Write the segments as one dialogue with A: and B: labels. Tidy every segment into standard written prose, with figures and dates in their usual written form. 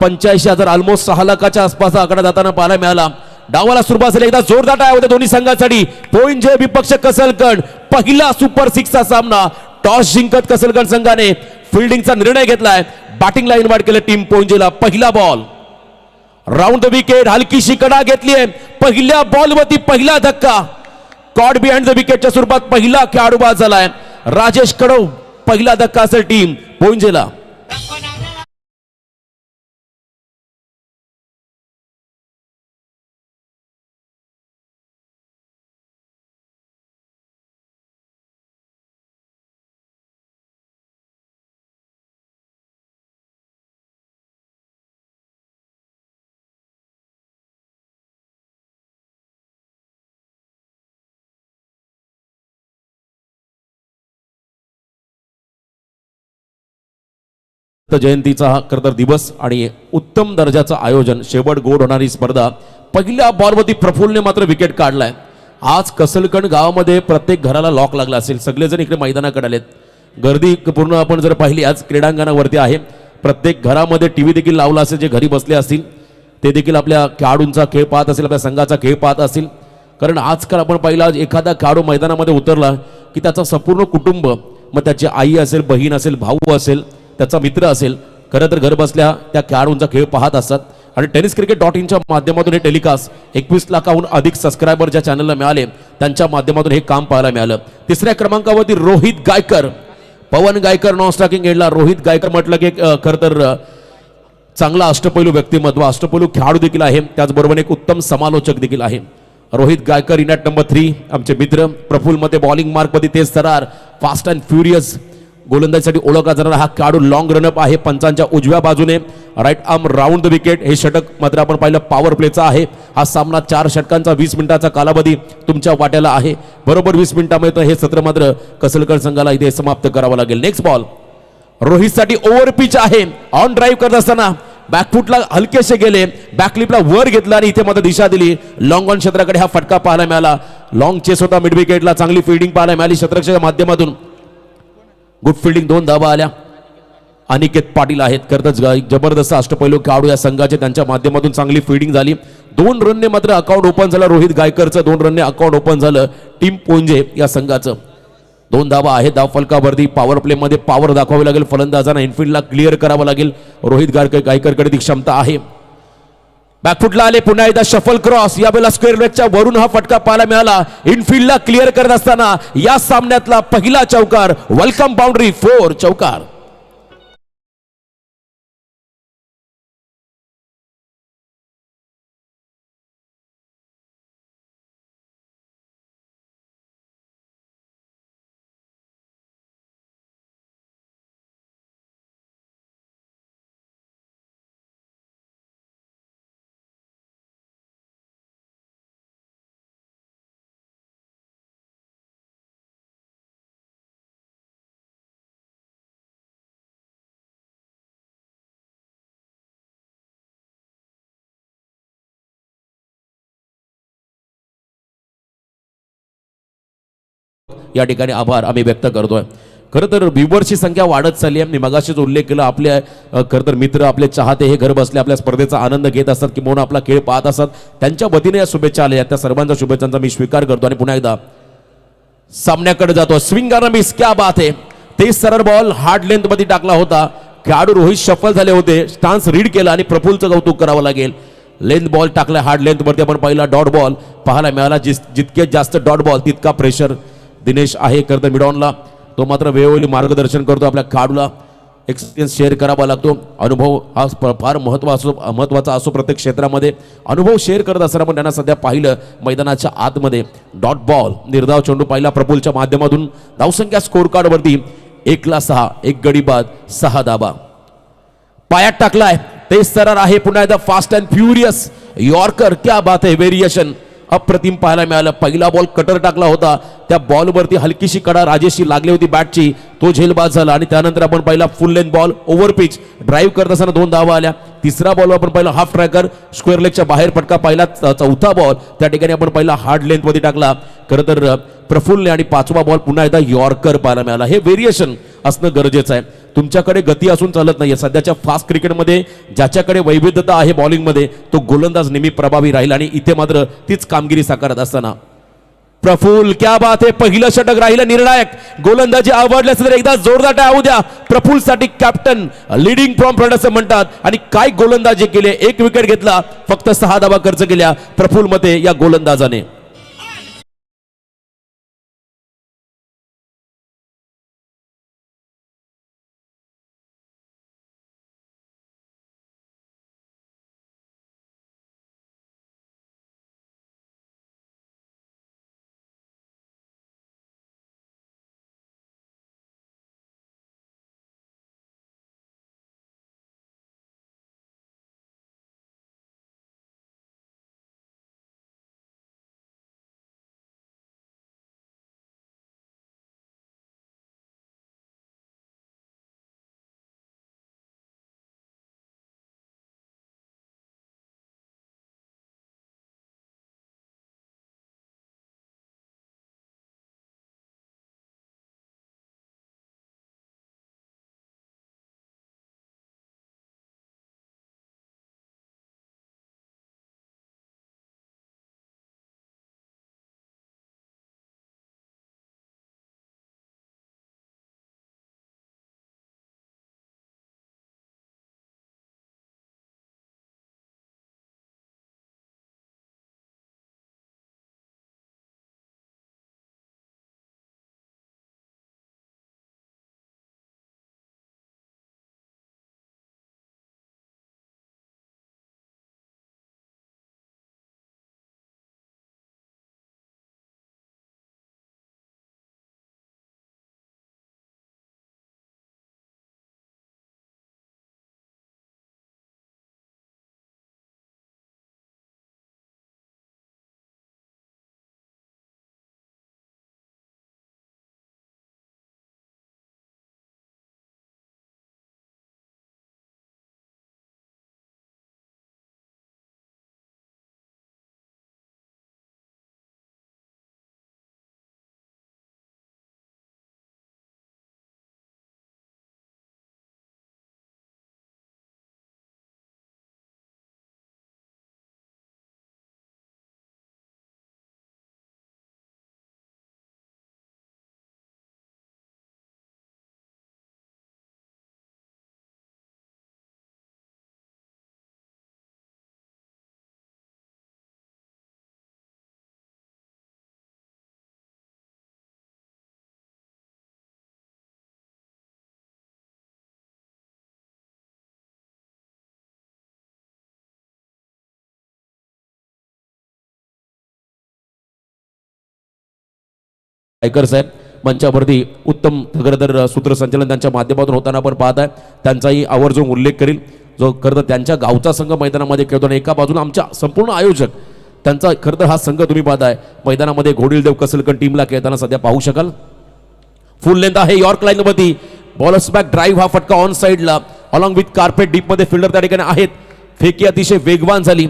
A: 85,000 almost 6 लाखाच्या आसपास आकडा जाताना पाहायला मिळाला। डावाला सुरुवात झाली, एकदा जोरदार टाळ्या होत्या दोन्ही संघांसाठी। पोइंजे विपक्ष कसलकण पहिला सुपर 6चा सामना टॉस जिंकत कसलकण संघाने फिल्डिंगचा निर्णय घेतलाय। बॅटिंगला इन्व्हाइट केलं टीम पोइंजेला। पहिला बॉल राउंड द विकेट, हलकीशी कडा घेतलीये। पहिल्या बॉलवरती पहिला धक्का, कॉड बिहाइंड द विकेटच्या स्वरूपात पहिला खेळाडू बाद झालाय। राजेश कडव पहिला धक्का असेल टीम पोइंजेला। जयंतीचा हा खरतर दिवस आणि उत्तम दर्जाचं आयोजन, शेवट गोड होणारी स्पर्धा। पहिल्या बॉलवरती प्रफुल्लने मात्र विकेट काढलाय। आज कसलकण गावामध्ये प्रत्येक घराला लॉक लागला असेल, सगळेजण इकडे मैदानाकडे आलेत। गर्दी पूर्ण आपण जर पाहिली आज क्रीडांगणावरती आहे। प्रत्येक घरामध्ये टीव्ही देखील लावला असेल, जे घरी बसले असतील ते देखील आपल्या खेळाडूंचा खेळ पाहत असेल, आपल्या संघाचा खेळ पाहत असतील। कारण आजकाल आपण पाहिला एखादा खेळाडू मैदानामध्ये उतरला की त्याचा संपूर्ण कुटुंब, मग त्याची आई असेल, बहीण असेल, भाऊ असेल, त्याचा मित्र असेल, खरं तर घर बसल्या त्या खेळाडूंचा खेळ पाहत असतात। आणि tenniscricket.inच्या माध्यमातून हे टेलिकास्ट 21 लाखाहून अधिक सबस्क्रायबर ज्या चॅनलला मिळाले त्यांच्या माध्यमातून हे काम पाहायला मिळालं। तिसऱ्या क्रमांकावरती रोहित गायकर, पवन गायकर नॉन स्ट्रायकिंग एंडला। रोहित गायकर म्हटलं की खरं तर चांगला अष्टपैलू व्यक्तिमत्व, अष्टपैलू खेळाडू देखील आहे, त्याचबरोबर एक उत्तम समालोचक देखील आहे। Rohit Gaikar in at number 3 आमचे मित्र। प्रफुल्ल मध्ये बॉलिंग मार्क मध्ये तेज तरार, फास्ट अँड फ्युरियस गोलंदाजीसाठी ओळखला जाणारा हा खेळाडू लॉंग रनअप आहे पंचांच्या उजव्या बाजूने। Right arm round the wicket, हे षटक मात्र आपण पाहिलं पॉवर प्लेचा आहे। हा सामना 4 षटकांचा 20 मिनिटाचा कालावधी तुमच्या वाट्याला आहे। बरोबर 20 मिनिटांमध्ये हे सत्र मात्र कसलकण संघाला इथे समाप्त करावं लागेल। नेक्स्ट बॉल रोहितसाठी ओव्हर पिच आहे। ऑन ड्राईव्ह करत असताना बॅकफुटला हलकेसे गेले, बॅकलिपला वर घेतला आणि इथे मात्र दिशा दिली। लॉंग ऑन क्षेत्राकडे हा फटका पाहायला मिळाला। लॉंग चेस होता मिड विकेटला, चांगली फिल्डिंग पाहायला मिळाली क्षेत्ररक्षकाच्या माध्यमातून। गुड फिल्डिंग, 2 धावा आल्या। अनिकेत पाटील आहेत करतच जबरदस्त अष्टपैलू खेळाडू या संघाचे, त्यांच्या माध्यमातून चांगली फिल्डिंग झाली। 2 रनने मात्र अकाउंट ओपन झालं रोहित गायकरचं, 2 रनने अकाउंट ओपन झालं टीम पोइंजे या संघाचं। 2 धावा आहेत धाव फलकावरती। पॉवर प्ले मध्ये पॉवर दाखवावी लागेल फलंदाजांना, इनफिल्डला क्लिअर करावं लागेल। रोहित गायकरकडे ती क्षमता आहे। बॅकफुटला आले, पुन्हा एकदा शफल क्रॉस, यावेळेला स्क्वेअर लेगच्या वरून हा फटका पाहायला मिळाला। इनफिल्डला क्लिअर करत असताना या सामन्यातला पहिला चौकार, वेलकम बाउंड्री 4 चौकार। या ठिकाणी आभार आम्ही व्यक्त करतोय। खरं तर व्ह्यूअर्सची संख्या वाढत चालली आहे। मी मगाशीच उल्लेख केला, आपले खरं तर मित्र, आपले चाहते हे घर बसले आपल्या स्पर्धेचा आनंद घेत असतात, किंवा आपला खेळ पाहत असतात। त्यांच्या वतीने या शुभेच्छा आल्या, त्या सर्वांच्या शुभेच्छांचा मी स्वीकार करतो। आणि पुन्हा एकदा सामन्याकडे जातो। स्विंग आणि मिस, क्या बात आहे। ते सरळ बॉल हार्ड लेंथ मध्ये टाकला होता। खेळाडू रोहित शफल झाले होते, स्टान्स रीड केला आणि प्रफुल्लचं कौतुक करावं लागेल। लेंथ बॉल टाकला हार्ड लेंथ वरती, आपण पहिला डॉट बॉल पाहायला मिळाला। जितके जास्त डॉट बॉल तितका प्रेशर दिनेश आहे करत मिडॉनला, तो मात्र वेळोवेळी मार्गदर्शन करतो। आपल्या खेळाडूला एक्सपिरियन्स शेअर करावा लागतो। अनुभव हा फार महत्त्वाचा असो प्रत्येक क्षेत्रामध्ये। अनुभव शेअर करत असताना पण त्यांना सध्या पाहिलं मैदानाच्या आतमध्ये डॉट बॉल, निर्धाव चेंडू पाहिला प्रफुल्लच्या माध्यमातून। धावसंख्या स्कोर कार्डवरती 1/6, 1 गडी बाद, 6 धाबा। पायात टाकलाय, तेज तरार आहे। पुन्हा एकदा फास्ट अँड फ्युरियस यॉर्कर, क्या बात आहे। व्हेरिएशन अप्रतिम पाहायला मिळालं। पहिला बॉल कटर टाकला होता, त्या बॉलवरती हलकीशी कडा राजेशची लागली होती बॅटची, तो झेलबाद झाला। आणि त्यानंतर आपण पहिला फुल length ball over pitch drive करत असताना 2 धावा आल्या। तिसरा बॉल आपण पहिला हाफ ट्रॅकर स्क्वेअर लेगच्या बाहेर फटका पाहिला। चौथा बॉल त्या ठिकाणी आपण पहिला हार्ड लेंथ मध्ये टाकला खरं तर प्रफुल्लने। आणि 5वा बॉल पुन्हा एकदा यॉर्कर पाहायला मिळाला। हे व्हेरिएशन असणं गरजेचं आहे। तुमच्याकडे गती असून चालत नाहीये. सध्याच्या फास्ट क्रिकेटमध्ये ज्याच्याकडे वैविध्यता आहे बॉलिंगमध्ये तो गोलंदाज नेहमी प्रभावी राहील आणि इथे मात्र तीच कामगिरी साकारत असताना प्रफुल्ल, क्या बात आहे, पहिलं षटक राहिलं निर्णायक. गोलंदाजी आवडल्यास तर एकदा जोरदार टाळ्या होऊ द्या. प्रफुल्लसाठी कॅप्टन लीडिंग फ्रॉम फ्रंट असं म्हणतात. आणि काय गोलंदाजी केले, एक विकेट घेतला, फक्त 6 धावा खर्च केल्या प्रफुल्ल मते या गोलंदाजाने. गायकर साहेब मंचावरती उत्तम खरंतर सूत्रसंचालन त्यांच्या माध्यमातून होताना आपण पाहत आहे. त्यांचाही आवर्जून उल्लेख करील जो खरंतर त्यांच्या गावचा संघ मैदानामध्ये खेळतो. एका बाजूला आमच्या संपूर्ण आयोजक त्यांचा खरंतर हा संघ तुम्ही पाहताय मैदानामध्ये घोडीलदेव कसलकन टीमला खेळताना सध्या पाहू शकाल. फुल लेंथ आहे यॉर्क लाईन वरती, बॉलर्स बॅक ड्राईव्ह हा फटका ऑन साइडला अलॉंग विथ कार्पेट डीप मध्ये फिल्डर त्या ठिकाणी आहेत. फेकी अतिशय वेगवान झाली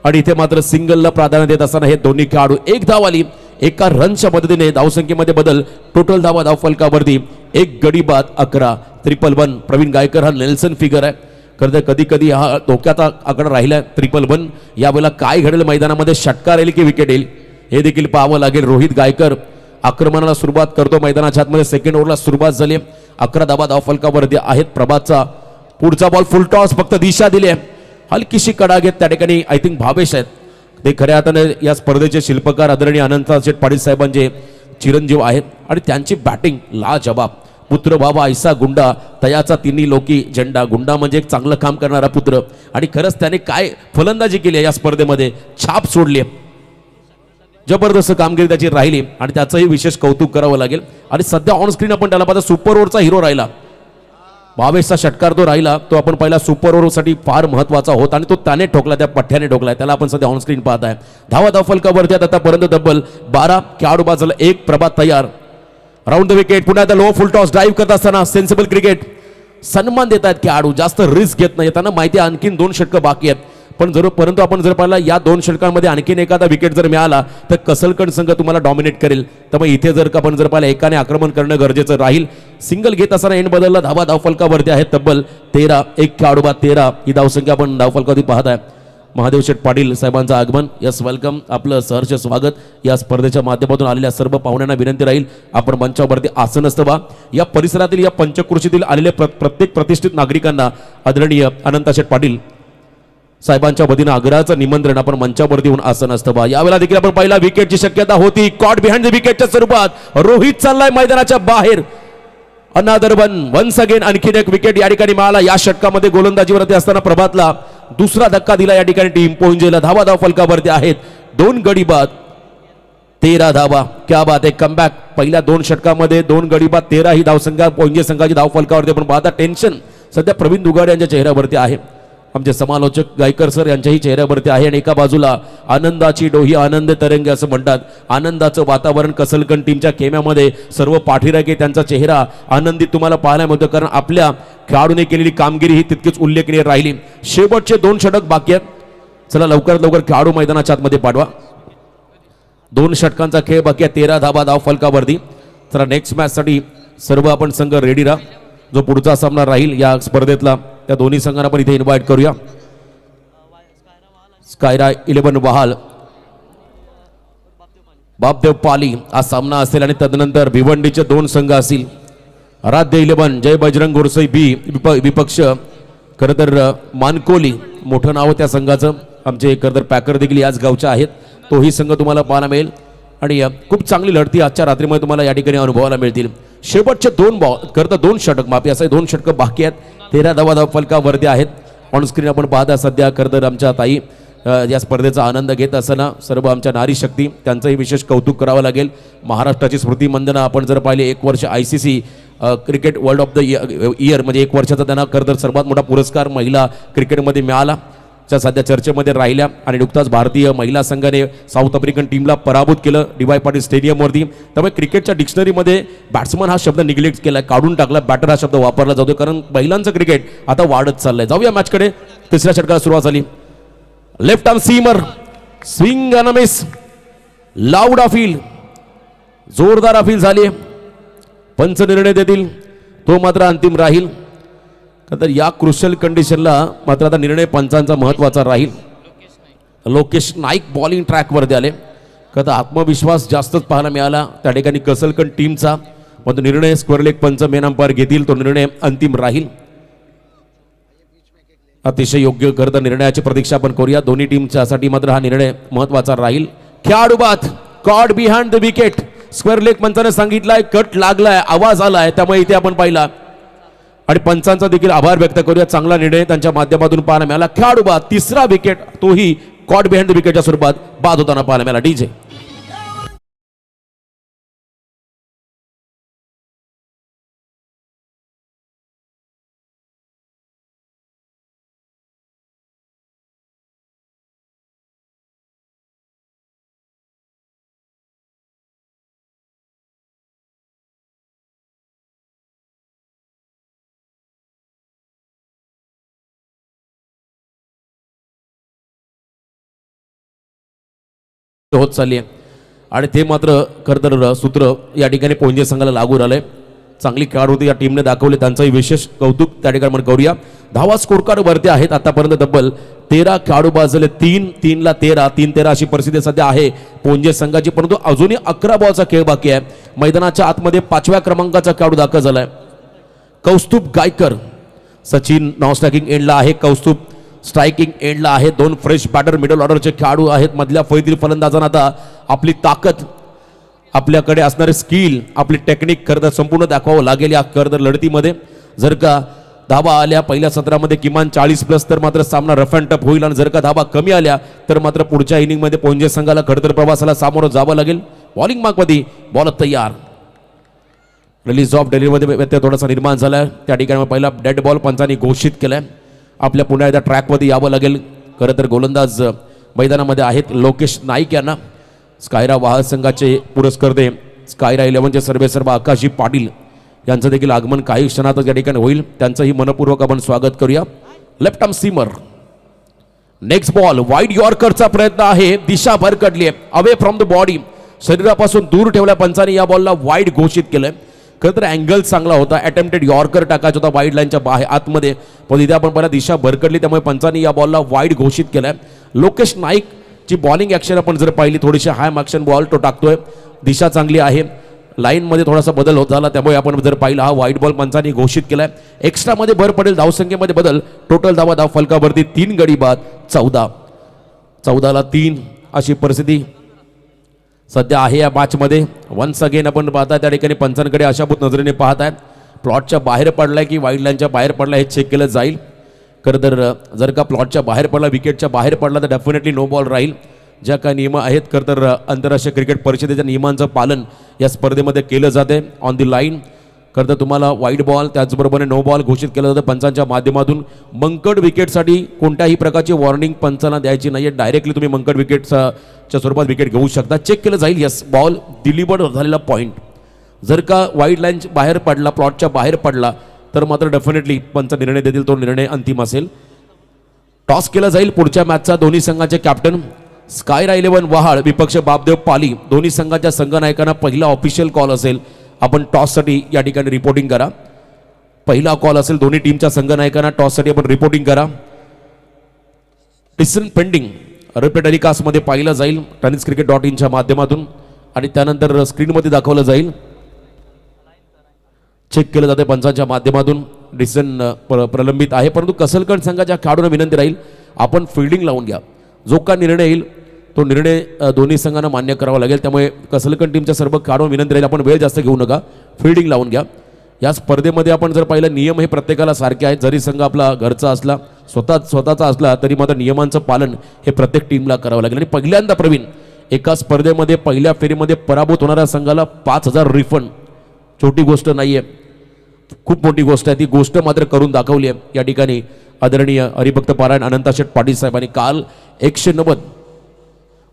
A: आणि इथे मात्र सिंगलला प्राधान्य देत असताना हे दोन्ही खेळाडू एक धाव आली. एका रनच्या मदतीने धावसंख्येमध्ये बदल, टोटल धावा धावफलकावरती 1 गडी बाद 11. 111 प्रवीण गायकर हा नेल्सन फिगर आहे. खरं कधी कधी हा धोक्याचा आकडा राहिला 111. यावेळेला काय घडेल मैदानामध्ये, षटकार येईल की विकेट येईल हे देखील पाहावं लागेल. रोहित गायकर आक्रमणाला सुरुवात करतो. मैदानाच्या आतमध्ये सेकंड ओव्हरला सुरुवात झाली. 11 धावा धावफलकावरती आहेत. प्रभातचा पुढचा बॉल फुल टॉस, फक्त दिशा दिली आहे. हलकीशी कडा घेत त्या ठिकाणी आय थिंक भावेश आहेत. ते खऱ्या अर्थाने या स्पर्धेचे शिल्पकार आदरणीय अनंत शेठ पाटील साहेबांचे चिरंजीव आहेत आणि त्यांची बॅटिंग लाजवाब. पुत्र बाबा ऐसा गुंडा तयाचा तिन्ही लोकी झेंडा. गुंडा म्हणजे एक चांगलं काम करणारा पुत्र आणि खरंच त्याने काय फलंदाजी केली या स्पर्धेमध्ये, छाप सोडली. जबरदस्त कामगिरी त्याची राहिली आणि त्याचंही विशेष कौतुक करावं लागेल. आणि सध्या ऑन स्क्रीन आपण त्याला पाहता सुपर ओव्हरचा हिरो राहिला. 22चा षटकार तो राहिला, तो आपण पहिला सुपर ओव्हरसाठी फार महत्वाचा होता आणि तो त्याने ठोकला, त्या पठ्ठ्याने ठोकलाय. त्याला आपण सध्या ऑन स्क्रीन पाहताय. धावा धावफलकावरती आतापर्यंत तब्बल 12. खेळाडू बाजूला 1. प्रभात तयार. Round the wicket. पुन्हा आता लो फुल टॉस ड्राईव्ह करत असताना सेन्सिबल क्रिकेट. सन्मान देत आहेत खेळाडू, जास्त रिस्क घेत नाही. त्यांना माहिती आहे आणखीन 2 षटकं बाकी आहेत. पण परंतु आपण जर पाहिला या 2 षटकांमध्ये आणखीन एखादा विकेट जर मिळाला तर कसलकण संघ तुम्हाला डॉमिनेट करेल. त्यामुळे इथे जर का आपण जर पाहिलं एकाने आक्रमण करणं गरजेचं राहील. सिंगल घेत असताना एंड बदलला. धावफलकावरती आहेत तब्बल 13. एक खेळाडू बाद 13 ही धावसंख्या आपण धावफलकावरती पाहत आहे. महादेव शेठ पाटील साहेबांचं आगमन. यस वेलकम, आपलं सहर्ष स्वागत. या स्पर्धेच्या माध्यमातून आलेल्या सर्व पाहुण्यांना विनंती राहील आपण मंचावरती आसन असतं. या परिसरातील या पंचक्रोशीतील आलेल्या प्रत्येक प्रतिष्ठित नागरिकांना आदरणीय अनंता शेठ पाटील साहेबांच्या वतीनं आग्रहाचं निमंत्रण आपण मंचावरती होऊन आसन असतं. यावेळेला देखील आपण पहिला विकेटची शक्यता होती. कॉट बिहाइंड द विकेटच्या स्वरूपात रोहित चाललाय मैदानाच्या बाहेर. अनादर वन्स अगेन आणखीन एक विकेट या ठिकाणी मिळाला. या षटकामध्ये गोलंदाजीवरती असताना प्रभातला दुसरा धक्का दिला या ठिकाणी टीम पोंजेला. धावा फलकावरती आहेत 2 गडी बाद 13 धावा. क्या बात आहे, कमबॅक. पहिल्या 2 षटकामध्ये 2 गडी बाद 13 ही धावसंख्या पोंजे संघाची धाव फलकावरती. आपण पाहता टेन्शन सध्या प्रवीण दुगाडे यांच्या चेहऱ्यावरती आहे. आमचे समालोचक गायकर सर यांच्याही चेहऱ्यावरती आहे. आणि एका बाजूला आनंदाची डोही आनंद तरंगे असं म्हणतात. आनंदाचं वातावरण कसलकण टीमच्या खेम्यामध्ये सर्व पाठीराखे त्यांचा चेहरा आनंदित तुम्हाला पाहायला मिळतो, कारण आपल्या खेळाडूने केलेली कामगिरी ही तितकीच उल्लेखनीय राहिली. शेवटचे 2 षटक बाकी आहेत. चला लवकरात लवकर खेळाडू मैदानाच्या आतमध्ये पाठवा. 2 षटकांचा खेळ बाकी आहे. 13 धावा धाव फलकावरती. चला नेक्स्ट मॅच साठी सर्व आपण संघ रेडी राहा. जो पुढचा सामना राहील या स्पर्धेतला त्या दोन्ही संघांना आपण इथे इन्व्हाइट करूया. स्कायरा 11 वहाल बापदेव पाली हा सामना असेल. आणि तदनंतर भिवंडीचे 2 संघ असतील. आराध्य 11 जय बजरंग गोरसई बी विपक्ष खरं तर मानकोली मोठं नाव त्या संघाचं. आमचे खरं तर पॅकर देखील याच गावचे आहेत. तोही संघ तुम्हाला पाहायला मिळेल. आणि खूप चांगली लढती आजच्या रात्रीमध्ये तुम्हाला या ठिकाणी अनुभवायला मिळतील. शेवटचे 2 बॉल करता 2 षटक माफी असं 2 षटक बाकी आहेत. 13 धावा फलकावरती आहेत. ऑन स्क्रीन आपण पाहता सध्या खरं तर आमच्या ताई या स्पर्धेचा आनंद घेत असताना सर्व आमच्या नारी शक्ती त्यांचंही विशेष कौतुक करावं लागेल. महाराष्ट्राची स्मृती मंदना आपण जर पाहिले 1 वर्ष ICC cricket world of the year म्हणजे 1 वर्षाचा त्यांना खरं तर सर्वात मोठा पुरस्कार महिला क्रिकेटमध्ये मिळाला च्या सध्या चर्चेमध्ये राहिल्या. आणि नुकताच भारतीय महिला संघाने साऊथ आफ्रिकन टीमला पराभूत केलं DY पाटील स्टेडियमवरती. त्यामुळे क्रिकेटच्या डिक्शनरीमध्ये बॅट्समन हा शब्द निग्लेक्ट केला, काढून टाकला. बॅटर हा शब्द वापरला जातो, कारण महिलांचं क्रिकेट आता वाढत चाललंय. जाऊया मॅचकडे. 3ऱ्या षटकाला सुरुवात झाली. लेफ्ट आर्म सीमर स्विंग अन मिस. लाऊड अपील, जोरदार अपील झाली. पंच निर्णय देतील तो मात्र अंतिम राहील. तर या क्रुशियल कंडिशनला मात्र आता निर्णय पंचांचा महत्त्वाचा राहील. लोकेश नाईक बॉलिंग ट्रॅकवरती आले. तर आत्मविश्वास जास्तच पाहायला मिळाला त्या ठिकाणी कसलकण टीमचा. पण निर्णय स्क्वेअर लेग पंच मेन अंपायर घेतील, तो निर्णय अंतिम राहील. अतिशय योग्य करता निर्णयाची प्रतीक्षा आपण करूया. दोन्ही टीमच्यासाठी मात्र हा निर्णय महत्त्वाचा राहील. खेळाडू बाद caught behind the wicket. Square leg पंचाने सांगितलाय कट लागलाय, आवाज आलाय, त्यामुळे इथे आपण पाहिला. आणि पंचांचा देखील आभार व्यक्त करूया. चांगला निर्णय त्यांच्या माध्यमातून पाहायला मिळाला. खेळाडू बाद 3रा विकेट, तोही कॉट बिहाइंड द विकेटच्या स्वरूपात बाद होताना पाहायला मिळाला. डीजे होत चालली आहे. आणि ते मात्र खरं तर सूत्र या ठिकाणी पोंजे संघाला लागू राहिलंय. चांगली खेळ होती या टीमने दाखवले, त्यांचंही विशेष कौतुक त्या ठिकाणी आपण करूया. धावा स्कोर कार्ड वरती आहेत आतापर्यंत तब्बल 13 खेळाडू बाद झाले. 3-3ला 13, 3-13 अशी परिस्थिती सध्या आहे पोंजे संघाची. परंतु अजूनही 11 बॉलचा खेळ बाकी आहे. मैदानाच्या आतमध्ये 5व्या क्रमांकाचा खेळाडू दाखल झालाय कौस्तुभ गायकर. सचिन नॉन स्ट्रायकिंग एंडला आहे, कौस्तुभ स्ट्रायकिंग एंडला आहे. 2 फ्रेश बॅटर मिडल ऑर्डरचे खेळाडू आहेत. मधल्या फळीतील फलंदाजांना आता आपली ताकद, आपल्याकडे असणारे स्किल, आपली टेक्निक खरं तर संपूर्ण दाखवावं लागेल या खरं तर लढतीमध्ये. जर का धावा आल्या पहिल्या सत्रामध्ये किमान 40+ तर मात्र सामना रफ अँड टफ होईल. आणि जर का धावा कमी आल्या तर मात्र पुढच्या इनिंगमध्ये पोंजे संघाला खरं तर प्रवासाला सामोरं जावं लागेल. बॉलिंग मार्कमध्ये बॉल तयार. रिलीज ऑफ डेलिव्हरीमध्ये व्यत्यय थोडासा निर्माण झाला आहे. त्या ठिकाणी पहिला डेड बॉल पंचांनी घोषित केलाय. आपल्या पुन्हा एकदा ट्रॅकवरती यावं लागेल. खरं तर गोलंदाज मैदानामध्ये आहेत लोकेश नाईक यांना. स्कायरा वाहक संघाचे पुरस्कर्ते स्कायरा 11चे सर्वेसर्वा आकाशजी पाटील यांचं देखील आगमन काही क्षणातच या ठिकाणी होईल. त्यांचंही मनपूर्वक आपण स्वागत करूया. Left arm seamer next ball wide यॉर्करचा प्रयत्न आहे, दिशा भरकटली आहे, अवे फ्रॉम द बॉडी, शरीरापासून दूर ठेवल्या पंचाने या बॉलला वाईड घोषित केलंय. खरं तर अँगल चांगला होता, अटेम्प्टेड यॉर्कर टाकायचा होता वाईड लाईनच्या बाहेर आतमध्ये, पण इथे आपण पहिला दिशा भरकटली त्यामुळे पंचाने या बॉलला वाईड घोषित केलाय. लोकेश नाईक ची बॉलिंग ॲक्शन आपण जर पाहिली थोडीशी हाय मार्क्शन बॉल तो टाकतोय, दिशा चांगली आहे, लाईनमध्ये थोडासा बदल होत झाला त्यामुळे आपण जर पाहिला हा वाईट बॉल पंचाने घोषित केलाय. एक्स्ट्रामध्ये भर पडेल, धावसंख्येमध्ये बदल, टोटल धावा धाव फलकावरती 3 गडी बाद 14ला 3 अशी परिस्थिती सध्या आहे या मॅचमध्ये. वन्स अगेन आपण पाहताय त्या ठिकाणी पंचांकडे अशाभूत नजरेने पाहत आहेत. प्लॉटच्या बाहेर पडलाय की वाईड लाईनच्या बाहेर पडलाय हे चेक केलं जाईल. खरं तर जर का प्लॉटच्या बाहेर पडला, विकेटच्या बाहेर पडला तर डेफिनेटली नो बॉल राहील. ज्या काही नियम आहेत खरं तर आंतरराष्ट्रीय क्रिकेट परिषदेच्या नियमांचं पालन या स्पर्धेमध्ये केलं जाते. ऑन दी लाईन खरं तर तुम्हाला वाईड बॉल त्याचबरोबर नो बॉल घोषित केलं जातं पंचांच्या माध्यमातून. मंकड विकेटसाठी कोणत्याही प्रकारची वॉर्निंग पंचांना द्यायची नाही आहे, डायरेक्टली तुम्ही मंकड विकेटच्या स्वरूपात विकेट घेऊ शकता. चेक केलं जाईल, यस बॉल डिलिव्हर्ड झालेला पॉईंट. जर का वाईड लाईन बाहेर पडला, प्लॉटच्या बाहेर पडला तर मात्र डेफिनेटली पंच निर्णय देतील, तो निर्णय अंतिम असेल. टॉस केला जाईल पुढच्या मॅचचा. दोन्ही संघाचे कॅप्टन स्काय 11 वहाळ विपक्ष बापदेव पाली, दोन्ही संघाच्या संघनायकांना पहिला ऑफिशियल कॉल असेल. आपण टॉससाठी या ठिकाणी रिपोर्टिंग करा. पहिला कॉल असेल दोन्ही टीमच्या संघनायकांना, टॉससाठी आपण रिपोर्टिंग करा. डिसिजन पेंडिंग रिप्ले टेलिकास्टमध्ये पाहिलं जाईल tenniscricket.in च्या माध्यमातून आणि त्यानंतर स्क्रीनमध्ये दाखवलं जाईल. चेक केलं जाते पंचांच्या माध्यमातून. डिसिजन प्रलंबित आहे, परंतु कसलकण संघाच्या खेळाडूंना विनंती राहील आपण फिल्डिंग लावून घ्या. जो का निर्णय येईल तो निर्णय दोन्ही संघांना मान्य करावा लागेल. त्यामुळे कसलकण टीमच्या सर्व खेळाडूंना विनंती राहील आपण वेळ जास्त घेऊ नका, फिल्डिंग लावून घ्या. या स्पर्धेमध्ये आपण जर पाहिलं नियम हे प्रत्येकाला सारखे आहेत. जरी संघ आपला घरचा असला, स्वतःचा असला तरी मात्र नियमांचं पालन हे प्रत्येक टीमला करावं लागेल. आणि पहिल्यांदा प्रवीण एका स्पर्धेमध्ये पहिल्या फेरीमध्ये पराभूत होणाऱ्या संघाला 5,000 रिफंड छोटी गोष्ट नाही आहे, खूप मोठी गोष्ट आहे. ती गोष्ट मात्र करून दाखवली आहे या ठिकाणी आदरणीय हरिभक्त पारायण अनंताशेठ पाटील साहेबांनी. काल 190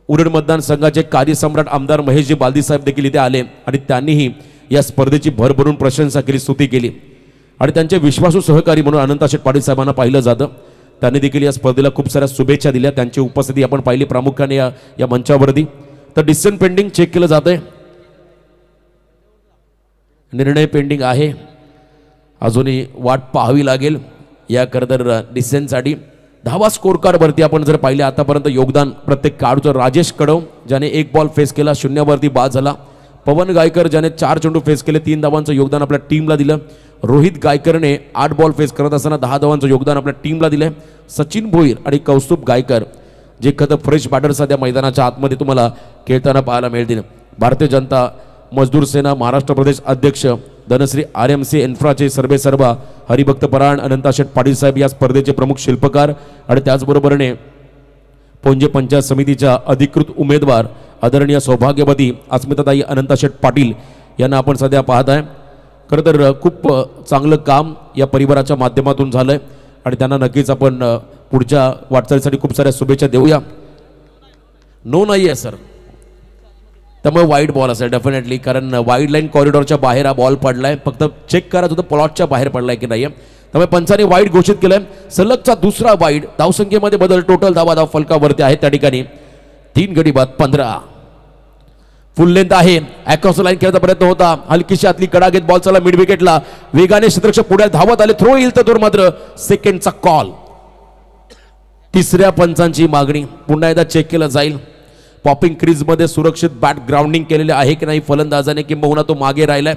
A: उरण मतदान संघाचे कार्यसम्राट आमदार महेशजी बालदी साहेब देखील इथे आले आणि त्यांनीही या स्पर्धेची भरभरून प्रशंसा केली, स्तुती केली आणि त्यांचे विश्वासू सहकारी म्हणून अनंताशेठ पाटील साहेबांना पाहिलं जातं. त्यांनी देखील या स्पर्धेला खूप साऱ्या शुभेच्छा दिल्या. त्यांची उपस्थिती आपण पाहिली प्रामुख्याने या मंचावरती. तर डिसिजन पेंडिंग चेक केलं जातंय, निर्णय पेंडिंग आहे, अजूनही वाट पाहावी लागेल या खरंतर डिसिजनसाठी. धावा स्कोर कार्डवरती आपण जर पाहिले आतापर्यंत योगदान प्रत्येक खेळाडूचं. राजेश कडव ज्याने 1 बॉल फेस केला, 0 बाद झाला. पवन गायकर ज्याने 4 चेंडू फेस केले, 3 धावांचं योगदान आपल्या टीमला दिलं. रोहित गायकरने 8 बॉल फेस करत असताना 10 धावांचं योगदान आपल्या टीमला दिलंय. सचिन भोईर आणि कौस्तुभ गायकर जे खतं फ्रेश बॅटर सध्या मैदानाच्या आतमध्ये तुम्हाला खेळताना पाहायला मिळतील. भारतीय जनता मजदूर सेना महाराष्ट्र प्रदेश अध्यक्ष धनश्री RMC इन्फ्राचे सर्वेसर्वा हरिभक्त परायण अनंताशेठ पाटील साहेब या स्पर्धेचे प्रमुख शिल्पकार आणि त्याचबरोबरने पोंजे पंचायत समितीच्या अधिकृत उमेदवार आदरणीय सौभाग्यवती अस्मिताताई अनंताशेठ पाटील यांना आपण सध्या पाहत आहे. खरं तर खूप चांगलं काम या परिवाराच्या माध्यमातून झालंय आणि त्यांना नक्कीच आपण पुढच्या वाटचालीसाठी खूप साऱ्या शुभेच्छा देऊया. नो नाही आहे सर, त्यामुळे वाईड बॉल असेल डेफिनेटली, कारण वाईड लाईन कॉरिडॉरच्या बाहेर हा बॉल पडलाय. फक्त चेक करा होतं प्लॉटच्या बाहेर पडलाय की नाही. त्यामुळे पंचाने वाईड घोषित केलंय. सलगचा दुसरा वाईड. धावसंख्येमध्ये बदल, टोटल धावा धाव फलकावरती आहे त्या ठिकाणी 3 गडी बाद 15. फुल लेंथ आहे, अक्रॉस लाईन खेळायचा प्रयत्न होता, हलकीशी आतली कडा घेत बॉल चला मिड विकेटला. वेगाने क्षेत्ररक्षक पुढे धावत आले, थ्रो येईल तर मात्र सेकंडचा कॉल. तिसऱ्या पंचांची मागणी पुन्हा एकदा चेक केलं जाईल. पॉपिंग क्रीजमध्ये सुरक्षित बॅट ग्राउंडिंग केलेले आहे की नाही फलंदाजाने, किंबहुना तो मागे राहिलाय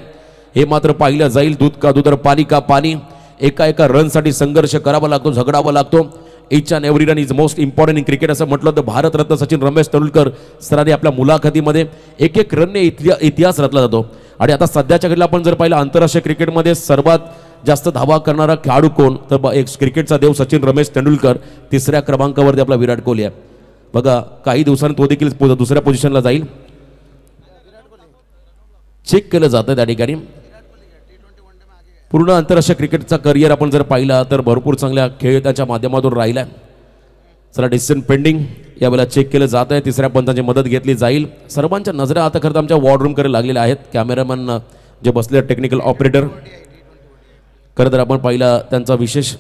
A: हे मात्र पाहिलं जाईल. दूध का दूध, पाणी का पाणी. एका रनसाठी संघर्ष करावा लागतो, झगडावा लागतो. Each and every run is most important in cricket असं म्हटलं तर भारतरत्न सचिन रमेश तेंडुलकर सरांनी आपल्या मुलाखतीमध्ये एक रनने इतिहास रचला जातो. आणि आता सध्याच्या घडीला आपण जर पाहिलं आंतरराष्ट्रीय क्रिकेटमध्ये सर्वात जास्त धावा करणारा खेळाडू कोण, तर एक क्रिकेटचा देव सचिन रमेश तेंडुलकर. 3ऱ्या क्रमांकावरती आपला विराट कोहली आहे. बघा काही दिवसांनी तो देखील दुसऱ्या पोझिशनला जाईल. चेक केलं जातं त्या ठिकाणी. पूर्ण आंतरराष्ट्रीय क्रिकेटचा करिअर आपण जर पाहिला तर भरपूर चांगल्या खेळ त्याच्या माध्यमातून राहिला. चला डिसिजन पेंडिंग यावेळेला चेक केलं जात आहे. 3ऱ्या पंचांची मदत घेतली जाईल. सर्वांच्या नजरा आता खरं तर आमच्या वॉर्डरूमकडे लागलेल्या आहेत. कॅमेरामॅन जे बसले टेक्निकल ऑपरेटर, खरं तर आपण पाहिला त्यांचा विशेष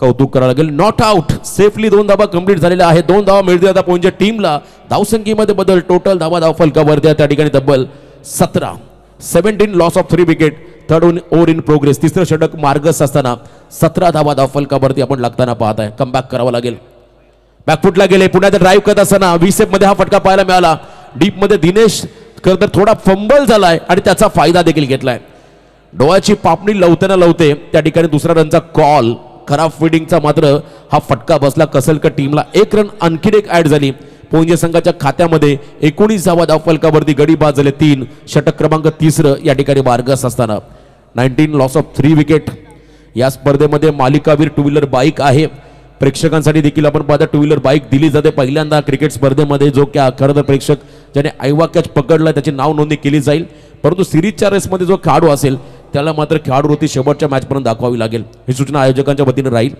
A: कौतुक करावं लागेल. नॉट आउट सेफली 2 धावा कंप्लीट झालेल्या आहेत. 2 धावा मिळतील आता पुणेच्या टीमला. धावसंख्येमध्ये बदल, टोटल धावा फलकावरती त्या ठिकाणी तब्बल 17. 17 loss of 3 wicket. Third over in progress. तिसरं षटक मार्गस असताना 17 धावा फलकावरती आपण लागताना पाहत आहे. कमबॅक करावं लागेल. बॅकफुटला गेले. पुण्यात ड्राईव्ह करत असताना व्हीसेप मध्ये हा फटका पाहायला मिळाला. डीप मध्ये दिनेश खरं थोडा फंबल झालाय आणि त्याचा फायदा देखील घेतलाय. डोळ्याची पापणी लवताना लवते त्या ठिकाणी दुसरा रनचा कॉल. खराब फिल्डिंगचा मात्र हा फटका बसला. कसलकर टीमला 1 रन आणखीन एक ऍड झाली. पुणे संघाच्या खात्यामध्ये 19 धावा फलकावरती गडी बाद झाले 3. षटक क्रमांक 3 या ठिकाणी मार्गस असताना 19 लॉस ऑफ 3 विकेट. या स्पर्धेमध्ये मालिकावीर टू व्हीलर बाईक आहे. प्रेक्षकांसाठी देखील आपण पाहता टू व्हीलर बाईक दिली जाते पहिल्यांदा क्रिकेट स्पर्धेमध्ये. जो की खरं तर प्रेक्षक ज्याने आयवा कॅच पकडला त्याची नाव नोंदणी केली जाईल. परंतु सिरीजच्या रेसमध्ये जो खेळाडू असेल त्याला मात्र खेळाडूवृत्ती शेवटच्या मॅचपर्यंत दाखवावी लागेल. ही सूचना आयोजकांच्या वतीने राहील.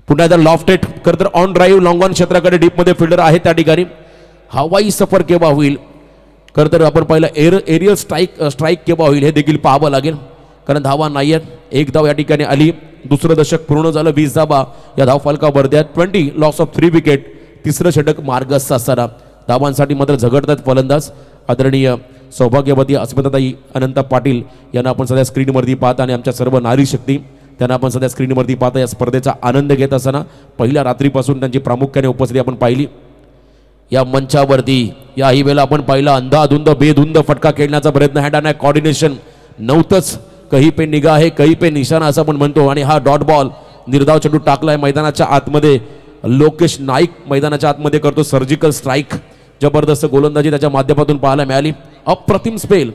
A: पुन्हा एकदा लॉफ्टेड खरं तर ऑन ड्राईव्ह लॉंग ऑन क्षेत्राकडे डीपमध्ये फिल्डर आहे त्या ठिकाणी. हवाई सफर केव्हा होईल खरं तर आपण पहिला एरियल स्ट्राईक केव्हा होईल हे देखील पाहावं लागेल. कारण धावा नाही आहेत. 1 धाव या ठिकाणी आली. दुसरं दशक पूर्ण झालं. 20 धावा या धावफलकावरती आहेत. 20 लॉस ऑफ 3 विकेट. तिसरं षटक मार्गस्थ असताना धावांसाठी मात्र झगडतात फलंदाज. आदरणीय सौभाग्यवती अस्मिताताई अनंत पाटील यांना आपण सध्या स्क्रीनवरती पाहता आणि आमच्या सर्व नारी शक्ती त्यांना आपण सध्या स्क्रीनवरती पाहता. या स्पर्धेचा आनंद घेत असताना पहिल्या रात्रीपासून त्यांची प्रामुख्याने उपस्थिती आपण पाहिली या मंचावरती. याही वेळेला आपण पाहिला अंधाधुंद बेधुंद फटका खेळण्याचा प्रयत्न. हँड अँड कॉर्डिनेशन नव्हतंच. कही पे निगाह आहे कही पे निशाणा असं आपण म्हणतो. आणि हा डॉट बॉल निर्धाव चेंडू टाकलाय मैदानाच्या आतमध्ये. लोकेश नाईक मैदानाच्या आतमध्ये करतो सर्जिकल स्ट्राईक. जबरदस्त गोलंदाजी त्याच्या माध्यमातून पाहायला मिळाली. अप्रतिम स्पेल.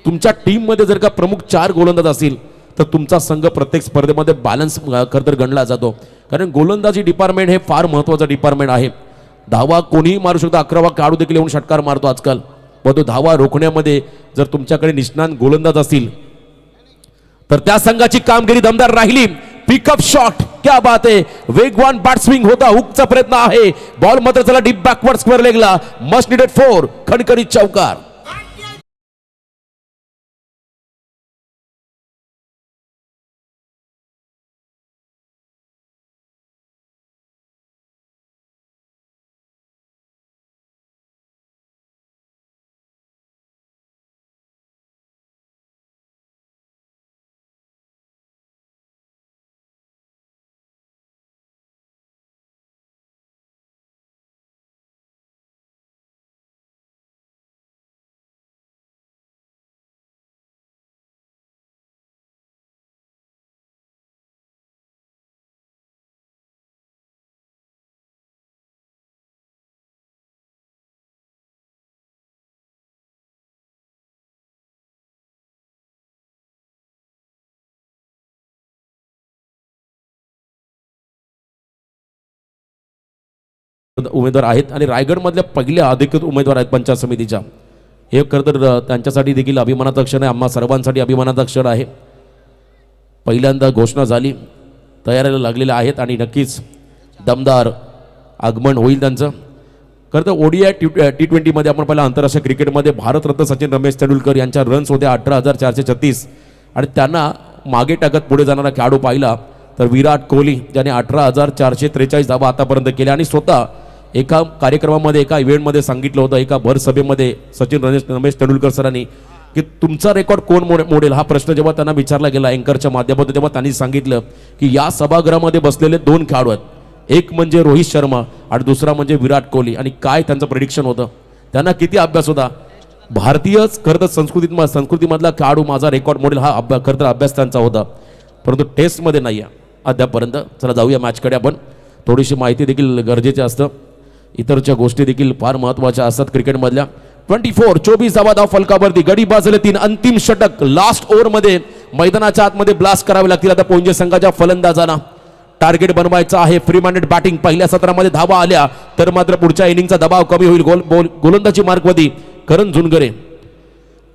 A: तुमच्या टीममध्ये जर का प्रमुख 4 गोलंदाज असतील तर तुमचा संघ प्रत्येक स्पर्धेमध्ये बॅलन्स खरं तर गणला जातो. कारण गोलंदाजी डिपार्टमेंट हे फार महत्त्वाचं डिपार्टमेंट आहे. धावा कोणीही मारू शकतो. 11वा खेळाडू देखील येऊन षटकार मारतो आजकाल. पण तो धावा रोखण्यामध्ये जर तुमच्याकडे निष्णात गोलंदाज असतील तर त्या संघाची कामगिरी दमदार राहिली. पिकअप शॉट क्या बात आहे. वेगवान बॅट स्विंग होता. हुकचा प्रयत्न आहे. बॉल मात्र चला डीप बॅकवर्ड स्क्वेअर लेगला. Must needed 4. खणखणीत चौकार. उमेदवार आहेत आणि रायगडमधल्या पहिल्या अधिकृत उमेदवार आहेत पंचायत समितीच्या. हे खरं तर त्यांच्यासाठी देखील अभिमानाचा क्षण आहे. आम्हा सर्वांसाठी अभिमानाचा क्षण आहे. पहिल्यांदा घोषणा झाली. तयारीला लागलेल्या आहेत आणि नक्कीच दमदार आगमन होईल त्यांचं. खरं तर ODI T20 आपण पहिला आंतरराष्ट्रीय क्रिकेटमध्ये भारतरत्न सचिन रमेश तेंडुलकर यांच्या रन्स होत्या 18,436 आणि त्यांना मागे टाकत पुढे जाणारा खेळाडू पाहिला तर विराट कोहली ज्याने 18,443 धावा आतापर्यंत केल्या. आणि स्वतः एका कार्यक्रमामध्ये एका इव्हेंटमध्ये सांगितलं होतं एका भर सभेमध्ये सचिन रमेश तेंडुलकर सरांनी की तुमचा रेकॉर्ड कोण मोडेल हा प्रश्न जेव्हा त्यांना विचारला गेला अँकरच्या माध्यमातून तेव्हा त्यांनी सांगितलं की या सभागृहामध्ये बसलेले 2 खेळाडू आहेत. एक म्हणजे रोहित शर्मा आणि दुसरा म्हणजे विराट कोहली. आणि काय त्यांचं प्रेडिक्शन होतं. त्यांना किती अभ्यास होता. भारतीय खरं तर संस्कृतीमधला खेळाडू माझा रेकॉर्ड मोडेल हा खरं तर अभ्यास त्यांचा होता. परंतु टेस्टमध्ये नाही आहे अद्यापर्यंत. चला जाऊया मॅचकडे. आपण थोडीशी माहिती देखील गरजेचं असतं. इतरच्या गोष्टी देखील फार महत्त्वाच्या असतात क्रिकेटमधल्या. 24 धावा फलकावरती गडी बाजले 3. अंतिम षटक लास्ट ओव्हरमध्ये मैदानाच्या आतमध्ये ब्लास्ट करावे लागतील आता पोंजे संघाच्या फलंदाजांना. टार्गेट बनवायचं आहे. Free minded batting. पहिल्या सत्रामध्ये धावा आल्या तर मात्र पुढच्या इनिंगचा दबाव कमी होईल. गोलंदाजी मार्कवरती करण झुनगरे.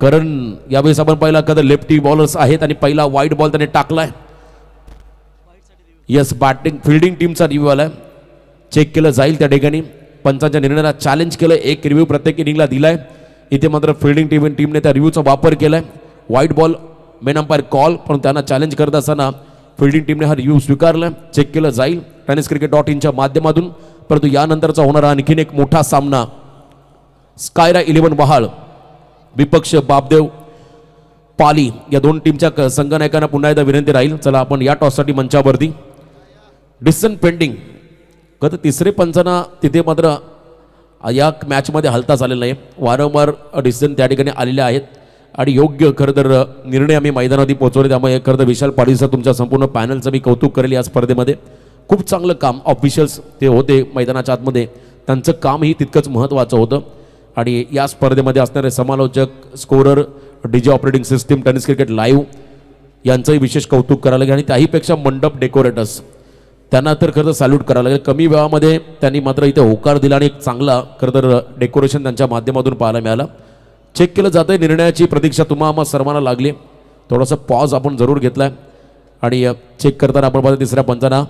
A: करण यावेळेस आपण पहिला कदा लेफ्टी बॉलर्स आहेत आणि पहिला वाईट बॉल त्याने टाकलाय. यस बॅटिंग फिल्डिंग टीमचा रिव्ह्यू आलाय. चेक केलं जाईल त्या ठिकाणी. पंचांच्या निर्णयाला चॅलेंज केलं. एक रिव्ह्यू प्रत्येक इनिंगला दिलाय. इथे मात्र फिल्डिंग टीमने त्या रिव्ह्यूचा वापर केलाय. वाईट बॉल मेन अंपायर कॉल पण त्यांना चॅलेंज करत असताना फिल्डिंग टीमने हा रिव्ह्यू स्वीकारला, चेक केलं जाईल tenniscricket.in माध्यमातून. परंतु यानंतरचा होणारा आणखीन एक मोठा सामना स्कायरा 11 वहाळ विपक्ष बापदेव पाली या दोन टीमच्या संघनायकांना पुन्हा एकदा विनंती राहील, चला आपण या टॉससाठी मंचावरती. Decision pending. गत तिसरे पंचांना तिथे मात्र या मॅचमध्ये हलता झालेला नाही. वारंवार डिसिजन त्या ठिकाणी आलेले आहेत आणि योग्य खरं तर निर्णय आम्ही मैदानावरती पोहोचवले. त्यामुळे खरं तर विशाल पाटीलचा तुमच्या संपूर्ण पॅनलचं मी कौतुक करेल. या स्पर्धेमध्ये खूप चांगलं काम ऑफिशियल्स ते होते मैदानाच्या आतमध्ये, त्यांचं कामही तितकंच महत्त्वाचं होतं. आणि या स्पर्धेमध्ये असणारे समालोचक, scorer, DJ operating system, tennis cricket live यांचंही विशेष कौतुक करायला लागेल. आणि त्याहीपेक्षा मंडप डेकोरेटर्स त्यांना तर खरं तर सॅल्यूट करायला लागेल. कमी वेळामध्ये त्यांनी मात्र इथे होकार दिला आणि एक चांगला खरं तर डेकोरेशन त्यांच्या माध्यमातून पाहायला मिळालं. चेक केलं जातं आहे. निर्णयाची प्रतीक्षा तुम्हा सर्वांना लागली. थोडासा पॉज आपण जरूर घेतला आहे आणि चेक करताना आपण पाहतो तिसऱ्या पंचांना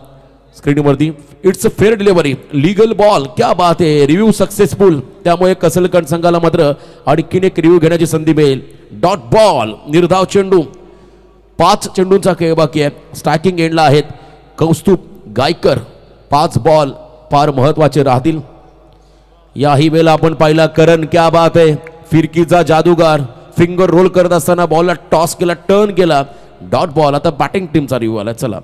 A: स्क्रीनवरती it's a fair delivery, legal ball, क्या बात आहे, रिव्ह्यू सक्सेसफुल. त्यामुळे कसलकण संघाला मात्र आणखीन एक रिव्ह्यू घेण्याची संधी मिळेल. डॉट बॉल, निर्धाव चेंडू, 5 चेंडूंचा खेळ बाकी आहे. स्ट्रायकिंग एंडला आहेत कौस्तुभ गायकर. 5 बॉल फार महत्त्वाचे राहतील. याही वेळेला आपण पाहिला करण, क्या बात आहे, फिरकीचा जादूगार, फिंगर रोल करत असताना बॉलला टॉस केला, टर्न केला, डॉट बॉल. आता बॅटिंग टीमचा रिव्ह्यू आला, चला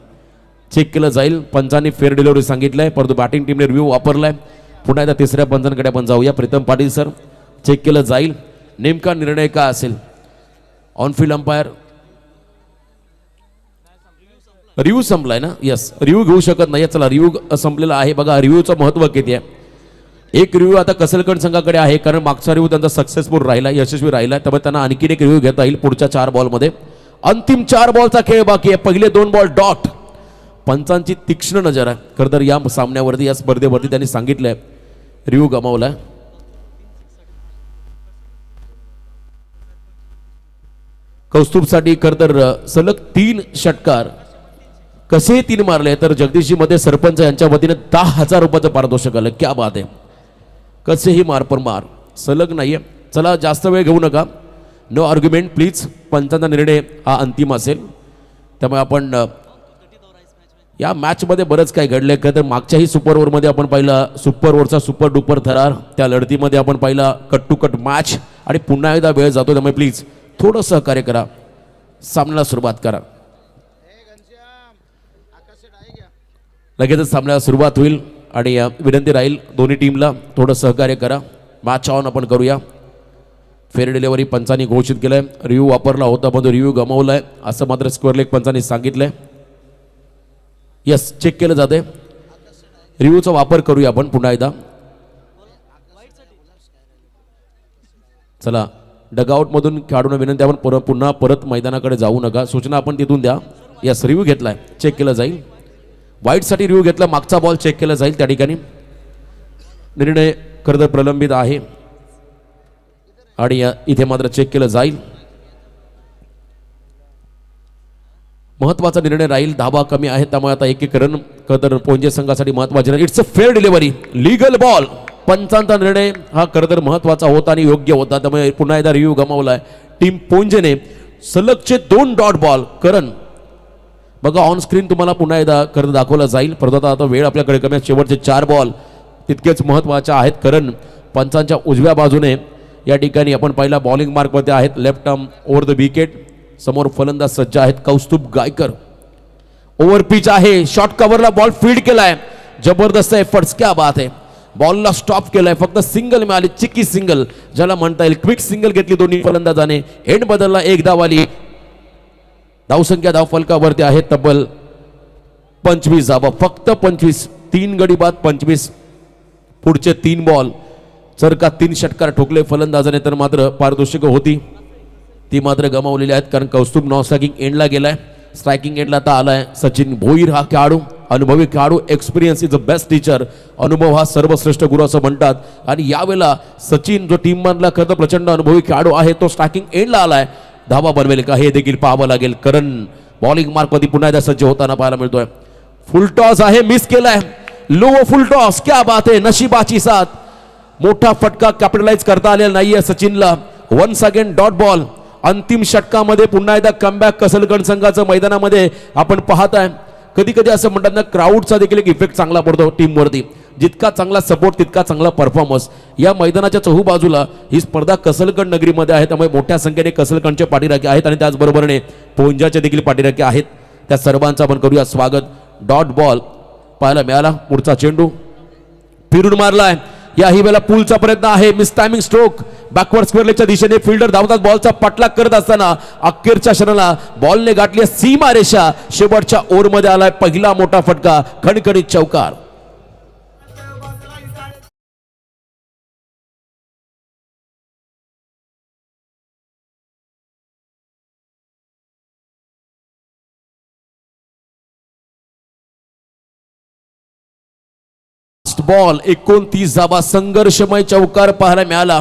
A: चेक केलं जाईल. पंचांनी फेअर डिलिव्हरी सांगितलंय, परंतु बॅटिंग टीमने रिव्ह्यू वापरलाय. पुन्हा एकदा तिसऱ्या पंचांकडे आपण जाऊया. प्रीतम पाटील सर, चेक केलं जाईल. नेमका निर्णय काय असेल? ऑनफिल्ड अंपायर रिव्ह्यू संपलाय ना? यस, रिव्ह्यू घेऊ शकत नाही. चला रिव्ह्यू संपलेला आहे. बघा रिव्ह्यूचं महत्त्व किती आहे. एक रिव्ह्यू आता कसलकण संघाकडे आहे, कारण मागचा रिव्ह्यू त्यांचा सक्सेसफुल राहिला, यशस्वी राहिला. त्यामुळे त्यांना आणखीन एक रिव्ह्यू घेता येईल पुढच्या 4 बॉलमध्ये. अंतिम 4 बॉलचा खेळ बाकी आहे. पहिले 2 बॉल डॉट. पंचांची तीक्ष्ण नजर आहे खरं तर या सामन्यावरती, या स्पर्धेवरती. त्यांनी सांगितलंय रिव्ह्यू गमावलाय. कौस्तुभसाठी खरं तर सलग 3 षटकार. कसे 3 मारले तर जगदीशजी मध्ये सरपंच यांच्या वतीने 10,000 रुपयाचं पारितोषिक आलं. क्या बात आहे, कसेही मार पर मार सलग नाहीये. चला जास्त वेळ घेऊ नका, नो आर्ग्युमेंट प्लीज. पंचांचा निर्णय हा अंतिम असेल. त्यामुळे आपण या मॅचमध्ये बरंच काय घडलंय. का तर मागच्याही सुपर ओव्हरमध्ये आपण पाहिला सुपर ओव्हरचा सुपर डुपर थरार, त्या लढतीमध्ये आपण पाहिला कट टू कट मॅच. आणि पुन्हा एकदा वेळ जातो, त्यामुळे प्लीज थोडं सहकार्य करा, सामन्याला सुरुवात करा. लगेचच सामन्याला सुरुवात होईल आणि विनंती राहील दोन्ही टीमला थोडं सहकार्य करा. मॅच ऑन आपण करूया. फेअर डिलिव्हरी पंचांनी घोषित केलंय. रिव्ह्यू वापरला होता पण तो रिव्ह्यू गमावलाय असं मात्र स्क्वेअर लेग पंचांनी सांगितलंय. यस, चेक केलं जाते. रिव्ह्यूचा वापर करूया आपण पुन्हा एकदा. चला डगआउट मधून खेळाडूंना विनंती, आपण पुन्हा परत मैदानाकडे जाऊ नका. सूचना आपण तिथून द्या. यस, रिव्ह्यू घेतलाय, चेक केलं जाईल. वाईटसाठी रिव्ह्यू घेतला, मागचा बॉल चेक केला जाईल. त्या ठिकाणी निर्णय खरं तर प्रलंबित आहे आणि इथे मात्र चेक केलं जाईल. महत्वाचा निर्णय राहील. धाबा कमी आहे त्यामुळे आता एक रन खरं तर पोंजे संघासाठी महत्वाचे राहील. It's a fair delivery, legal ball. पंचांचा निर्णय हा खरं तर महत्वाचा होता आणि योग्य होता, त्यामुळे पुन्हा एकदा रिव्ह्यू गमावलाय. टीम पोंजेने सलगचे 2 डॉट बॉल. करण बघा ऑन स्क्रीन तुम्हाला पुन्हा एकदा खरं दाखवलं जाईल. परत आता वेळ आपल्याकडे कमी आहे. शेवटचे 4 बॉल तितकेच महत्वाचे आहेत. करण पंचांच्या उजव्या बाजूने या ठिकाणी आपण पहिला बॉलिंग मार्कमध्ये आहेत. Left arm over the wicket. समोर फलंदाज सज्ज आहेत कौस्तुभ गायकर. ओव्हर पिच आहे, शॉर्ट कव्हरला बॉल फील्ड केलाय. जबरदस्त एफर्ट्स, क्या बात आहे. बॉलला स्टॉप केलाय, फक्त सिंगल मिळाली, चिक्की सिंगल ज्याला म्हणता येईल. क्विक सिंगल घेतली दोन्ही फलंदाजाने. एंड बदलला, 1 धाव आली. धावसंख्या धावफलकावरती आहे तब्बल 25 धावा, फक्त 25. 3 गडी बाद 25. पुढचे 3 बॉल जर का 3 षटकार ठोकले फलंदाजाने तर मात्र पारितोषिक होती, ती मात्र गमावलेली आहेत. कारण कौस्तुभ नॉन स्ट्रायकिंग एंडला गेलाय. स्ट्रायकिंग एंडला आता आलाय सचिन भोईर. हा खेळाडू अनुभवी खेळाडू. Experience is a best teacher. अनुभव हा सर्वश्रेष्ठ गुरु असं म्हणतात. आणि यावेळेला सचिन जो टीम मधला खरं प्रचंड अनुभवी खेळाडू आहे तो स्ट्रायकिंग एंडला आलाय. धावा बनवेल का हे देखील पाहावं लागेल. करण बॉलिंग मार्कमध्ये पुन्हा एकदा सज्ज होताना पाहायला मिळतोय. फुल टॉस आहे, मिस केलाय. लो फुल टॉस, क्या बात आहे, नशिबाची साथ. मोठा फटका कॅपिटलाइज करता आलेला नाहीये सचिनला. Once again dot ball. अंतिम षटकामध्ये पुन्हा एकदा कमबॅक कसलगड संघाचं मैदानामध्ये आपण पाहताय. कधी कधी असं म्हणतात ना, क्राऊडचा देखील एक इफेक्ट चांगला पडतो टीमवरती. जितका चांगला सपोर्ट तितका चांगला परफॉर्मन्स. या मैदानाच्या चहूबाजूला ही स्पर्धा कसलगड नगरीमध्ये आहे, त्यामुळे मोठ्या संख्येने कसलगडचे पाठीराखे आहेत आणि त्याचबरोबरने पोंजाचे देखील पाठीराखे आहेत. त्या सर्वांचं आपण करूया स्वागत. डॉट बॉल पाहायला मिळाला. पुढचा चेंडू फिरून मारलाय. याही वेळेला पुलचा प्रयत्न आहे. Miss timing stroke backward square लेगच्या दिशेने फिल्डर धावतात. बॉलचा पाठलाग करत असताना अखेरच्या क्षणाला बॉलने गाठली सीमा रेषा. शेवटच्या ओव्हरमध्ये आलाय पहिला मोठा फटका, खणखणीत चौकार. बॉल 29 धावा, संघर्षमय चौकार पाहायला मिळाला.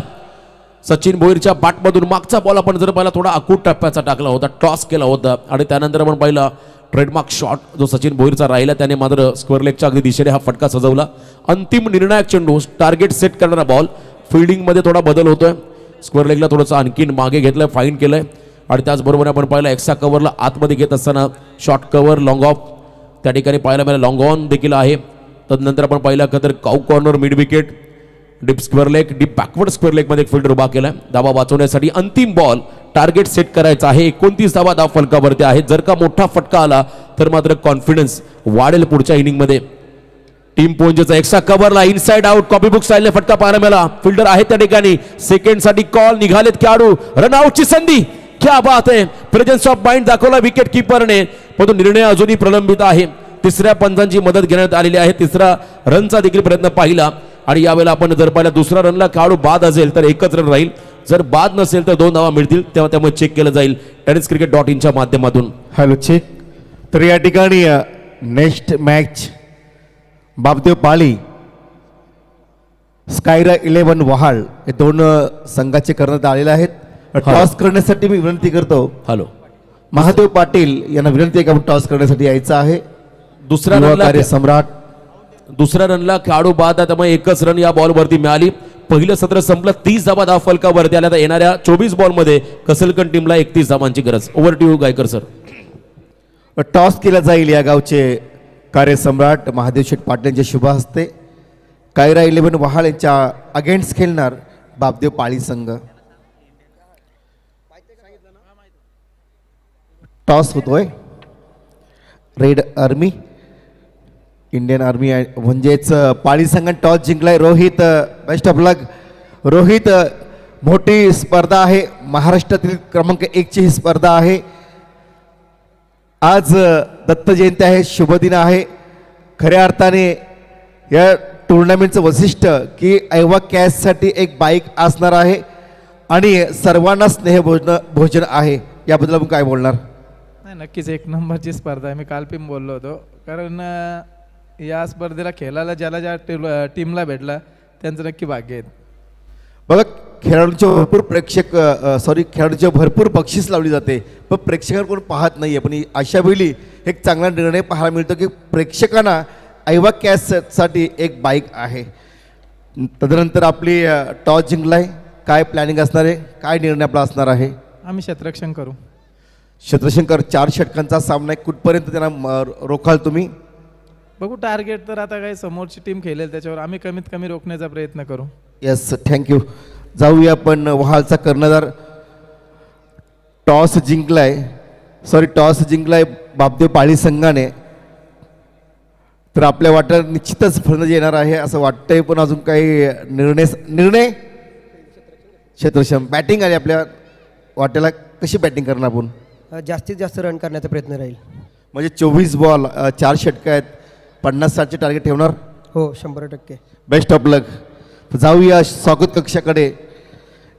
A: सचिन भोईरच्या बॅटमधून मागचा बॉल आपण जर पाहिला थोडा आखूड टप्प्याचा टाकला होता, टॉस केला होता आणि त्यानंतर आपण पाहिला ट्रेडमार्क शॉट जो सचिन भोईरचा राहिला, त्याने मात्र स्क्वेअर लेगच्या अगदी दिशेने हा फटका सजवला. अंतिम निर्णायक चेंडू, टार्गेट सेट करणारा बॉल. फिल्डिंगमध्ये थोडा बदल होतोय. स्क्वेअर लेगला थोडंसं आणखीन मागे घेतलंय, फाईन केलंय आणि त्याचबरोबर आपण पाहिलं एक्स्ट्रा कव्हरला आतमध्ये घेत असताना शॉर्ट कव्हर लॉंग ऑफ त्या ठिकाणी पाहायला मिळालं. लॉंग ऑन देखील आहे. तदनंतर आपण पाहिलं तर cow corner mid wicket, deep square leg, deep backward square leg मध्ये एक फिल्डर उभा केलाय. धावा वाचवण्यासाठी अंतिम बॉल, टार्गेट सेट करायचा आहे. 29 धावा धाव फलकावरती आहेत. जर का मोठा फटका आला तर मात्र कॉन्फिडन्स वाढेल पुढच्या इनिंग मध्ये. टीम पोंजेचा एक्स्ट्रा कव्हरला इनसाइड आउट कॉपी बुक स्टाईलने फटका पाहायला मिळाला. फिल्डर आहे त्या ठिकाणी. सेकंड साठी कॉल, निघालेत खेळाडू. रनआउटची संधी, क्या बात आहे. प्रेझेन्स ऑफ माइंड दाखवला विकेट किपरने, परंतु निर्णय अजूनही प्रलंबित आहे. तिसऱ्या पंचांची मदत घेण्यात आलेली आहे. तिसरा रनचा देखील प्रयत्न पाहिला आणि यावेळेला आपण जर पाहिला दुसऱ्या रनला खेळाडू बाद असेल तर एकच रन राहील. जर बाद नसेल तर 2 धावा मिळतील. तेव्हा त्यामुळे चेक केलं जाईल tenniscricket.in च्या माध्यमातून.
B: Hello check. तर या ठिकाणी नेक्स्ट मॅच बापदेव पाळी स्कायरा 11 वहाळ हे दोन संघाचे करण्यात आलेले आहेत. टॉस करण्यासाठी मी विनंती करतो.
A: हॅलो
B: महादेव पाटील यांना विनंती आहे की आपण टॉस करण्यासाठी यायचं आहे.
A: दुसऱ्या रनला
B: सम्राट
A: दुसऱ्या रनला खेळाडू बाद आहे, त्यामुळे एकच रन या बॉलवरती मिळाली. पहिलं सत्र संपलं. 30 धावा धाव फलकावरती आल्या. तर येणाऱ्या 24 बॉलमध्ये कसलकन टीमला 31 धावांची गरज. Over to you Gaikar sir.
B: Toss केला जाईल या गावचे कार्यसम्राट महादेव शेठ पाटील यांच्या शुभ हस्ते. कायरा 11 वहाळ यांच्या अगेन्स्ट खेळणार बापदेव पाळी संघ. टॉस होतोय. रेड आर्मी इंडियन आर्मी म्हणजेच पाळी संघाने टॉस जिंकलाय. रोहित, बेस्ट ऑफ लक रोहित. मोठी स्पर्धा आहे. महाराष्ट्रातील क्रमांक 1 ची ही स्पर्धा आहे. आज दत्त जयंती आहे, शुभ दिन आहे. खऱ्या अर्थाने या टुर्नामेंटचं वैशिष्ट्य की ऐवा कॅशसाठी एक बाईक असणार आहे आणि सर्वांना स्नेह भोजन आहे. याबद्दल आपण काय बोलणार?
C: नाही, नक्कीच एक नंबरची स्पर्धा आहे. मी काल पण बोललो होतो, कारण या स्पर्धेला खेळायला ज्या टीमला भेटला त्यांचं नक्की भाग्य आहेत.
B: बघा, खेळाडूंचे भरपूर खेळाडूंचे भरपूर बक्षीस लावली जाते, पण प्रेक्षकांना कोण पाहत नाही आहे. पण अशा वेळी एक चांगला निर्णय पाहायला मिळतो की प्रेक्षकांना ऐवा कॅशसाठी एक बाईक आहे. तदनंतर आपली टॉस जिंकलाय. काय प्लॅनिंग असणार आहे? काय निर्णय आपला असणार आहे?
C: आम्ही क्षेत्ररक्षण करू.
B: क्षेत्रशंकर 4 षटकांचा सामना आहे. कुठपर्यंत त्यांना रोखाल तुम्ही?
C: बघू, टार्गेट तर आता काही समोरची टीम खेळेल त्याच्यावर आम्ही कमीत कमी रोखण्याचा प्रयत्न करू.
B: Yes, thank you. जाऊया आपण वहालचा कर्णधार. टॉस जिंकलाय बापदेव पाळी संघाने. तर आपल्या वाट्यात निश्चितच फलंदाजी येणार आहे असं वाटतंय, पण अजून काही निर्णय क्षेत्ररक्षण बॅटिंग आली आपल्या वाट्याला. कशी बॅटिंग करणार आपण?
D: जास्तीत जास्त रन करण्याचा प्रयत्न राहील.
B: म्हणजे 24 बॉल 4 षटकं आहेत, 50-60चे टार्गेट ठेवणार.
D: हो, 100%.
B: बेस्ट ऑफ लक. जाऊया स्वागत कक्षाकडे.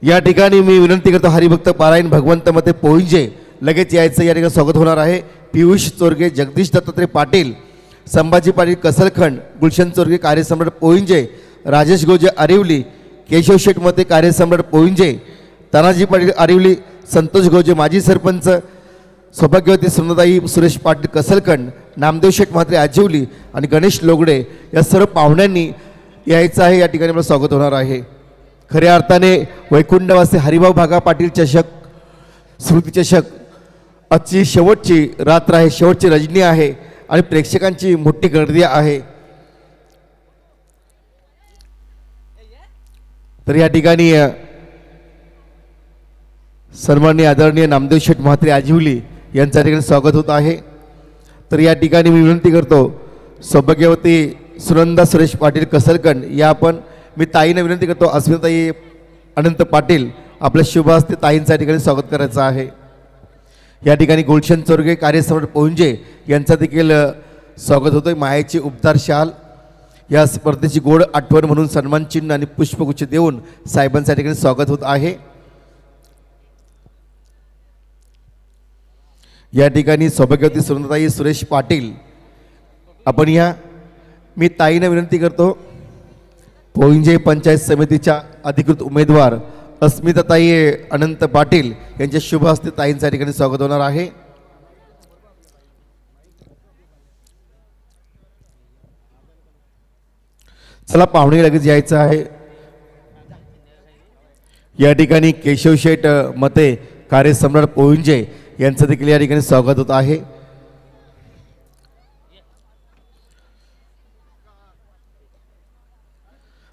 B: या ठिकाणी मी विनंती करतो हरिभक्त पारायण भगवंत मते पोहिंजे लगेच यायचं. या ठिकाणी स्वागत होणार आहे. पियुष चोरगे, जगदीश दत्तात्रय पाटील, संभाजी पाटील कसलखंड, गुलशन चोरगे कार्यसम्राट पोहिंजे, राजेश गोजे आरिवली, केशव शेठ मते कार्यसम्राट पोहिंजे, तानाजी पाटील आरिवली, संतोष गोजे माजी सरपंच, सौभाग्यवती सुनताई सुरेश पाटील कसलखंड, नामदेव शेठ म्हात्रे आजिवली आणि गणेश लोगडे या सर्व पाहुण्यांनी यायचं आहे. या ठिकाणी आपलं स्वागत होणार आहे. खऱ्या अर्थाने वैकुंठवासी हरिभाऊ भागा पाटील चषक स्मृती चषक आजची शेवटची रात्र आहे, शेवटची रजनी आहे आणि प्रेक्षकांची मोठी गर्दी आहे. तर या ठिकाणी सन्माननीय आदरणीय नामदेव शेठ म्हात्रे आजिवली यांच्या ठिकाणी स्वागत होत आहे. तर या ठिकाणी मी विनंती करतो सौभाग्यवती सुनंदा सुरेश पाटील कसलकण या आपण मी ताईने विनंती करतो अस्मिताई अनंत पाटील आपल्या शुभ हस्ते ताईंच्या ठिकाणी स्वागत करायचं आहे. या ठिकाणी गुलशन चोरगे कार्यसम्राट पोंजे यांचा देखील स्वागत होतोय. मायेची उबदार शाल या स्पर्धेची गोड आठवण म्हणून सन्मान चिन्ह आणि पुष्पगुच्छ देऊन साहेबांच्या ठिकाणी स्वागत होत आहे. या ठिकाणी सौभाग्यवती सुनंदाताई सुरेश पाटील आपण या मी ताईने विनंती करतो पोंजे पंचायत समितीच्या अधिकृत उमेदवार अस्मिताताई अनंत पाटील यांच्या शुभ हस्ते ताईंच्या ठिकाणी स्वागत होणार आहे. चला पाहुणे लगेच यायचं आहे. या ठिकाणी केशव शेठ मते कार्यसम्राट पोंजे यांचं देखील या ठिकाणी स्वागत होत आहे.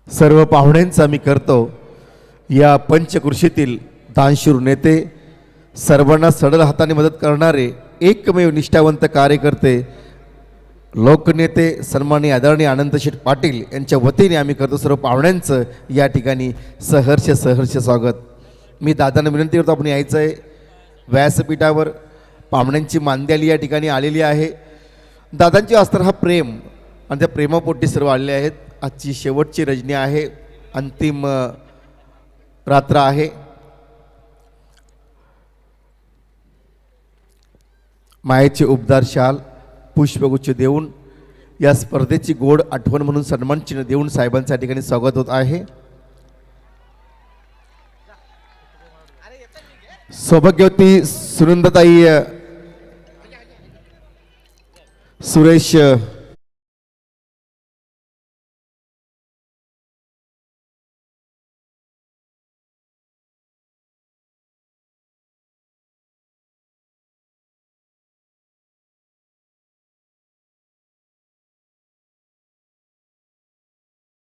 B: सर्व पाहुण्यांचा मी करतो या पंचकृषीतील दानशूर नेते, सर्वांना सडल हाताने मदत करणारे एकमेव निष्ठावंत कार्यकर्ते, लोकनेते सन्माननीय आदरणीय अनंत शेठ पाटील यांच्या वतीने आम्ही करतो सर्व पाहुण्यांचं या ठिकाणी सहर्ष स्वागत. मी दादांना विनंती करतो आपण यायचं आहे व्यासपीठावर. पाहुण्यांची मांद्याली या ठिकाणी आलेली आहे. दादांची अस्तर हा प्रेम आणि त्या प्रेमापोटी सर्व आलेले आहेत. आजची शेवटची रजनी आहे, अंतिम रात्र आहे. मायेचे उबदार शाल पुष्पगुच्छ देऊन या स्पर्धेची गोड आठवण म्हणून सन्मान चिन्ह देऊन साहेबांच्या ठिकाणी स्वागत होत आहे. सौभाग्यवती सुनंदाताई सुरेश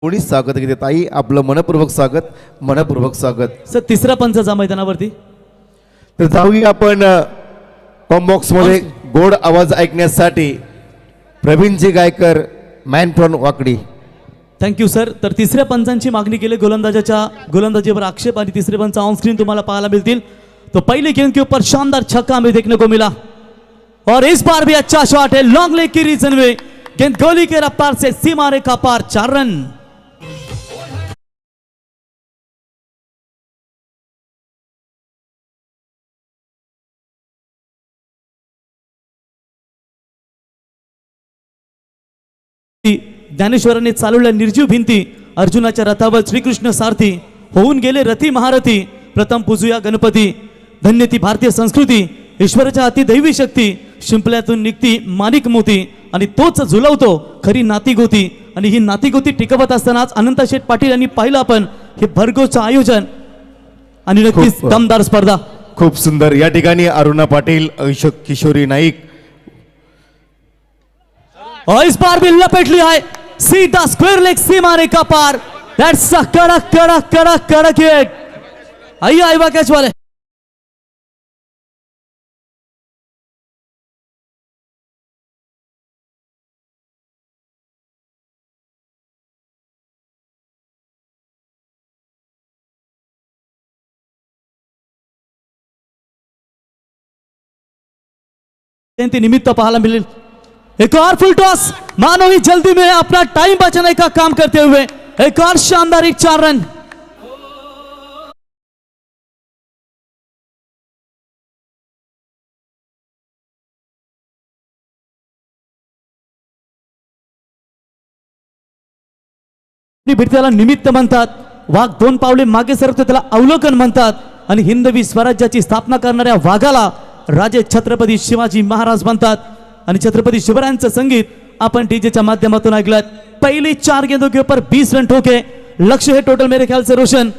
B: कोणी स्वागत घेते. ताई आपलं मनपूर्वक स्वागत.
E: सर तिसरा पंचाचा मैदानावरती.
B: तर जाऊया आपण कॉम्बॉक्स मध्ये गोड आवाज ऐकण्यासाठी Praveenji Gaikar man from Wakadi.
E: Thank you sir. तर तिसऱ्या पंचांची मागणी केली. गोलंदाजीवर आक्षेप आणि तिसरे पंच ऑन स्क्रीन तुम्हाला पाहायला मिळतील. तो पहले गेंद के ऊपर शानदार छक्का हमें देखने को मिला और इस बार भी अच्छा शॉट है लॉन्ग लेग की रीजन में. गेंद गोली के रफ्तार से सीमा रेखा पार 4 रन. ज्ञानेश्वरांनी चालवल्या निर्जीव भिंती, अर्जुनाच्या रथावर श्रीकृष्ण सारथी होऊन गेले रथी महारथी. प्रथम पूजूया गणपती. धन्य ती भारतीय संस्कृती, ईश्वराच्या अतिदैवी शक्ती. शिंपल्यातून निघती माणिक मोती आणि तोच झुलवतो खरी नाती गोती. आणि ही नाती गोती टिकवत असतानाच अनंत शेठ पाटील यांनी पाहिलं आपण हे भरघोसचं आयोजन आणि नक्कीच दमदार स्पर्धा.
B: खूप सुंदर. या ठिकाणी अरुणा पाटील, अशोक किशोरी नाईक
E: और इस बार भी लपेटली है सीधा स्क्वायर लेग सीमा रेखा पार. दैट्स अ कड़क कड़क कड़क कड़क हिट. आइए आइवा कैच वाले. जयंती निमित्त पाहायला मिळेल. एक और फुल टॉस. मानो ही जल्दी में अपना टाइम बचाने का काम करते हुए एक और शानदार 4 रन. भिडत्याला निमित्त म्हणतात. वाघ 2 पावले मागे सरकतो त्याला अवलोकन म्हणतात. आणि हिंदवी स्वराज्याची स्थापना करणाऱ्या वाघाला राजे छत्रपती शिवाजी महाराज म्हणतात. आणि छत्रपती शिवरायांचं संगीत अपन डीजेच्या माध्यमातून ऐकलं. पहली 4 गेंदों के ऊपर 20 रन ठोके. लक्ष्य है टोटल मेरे ख्याल से रोशन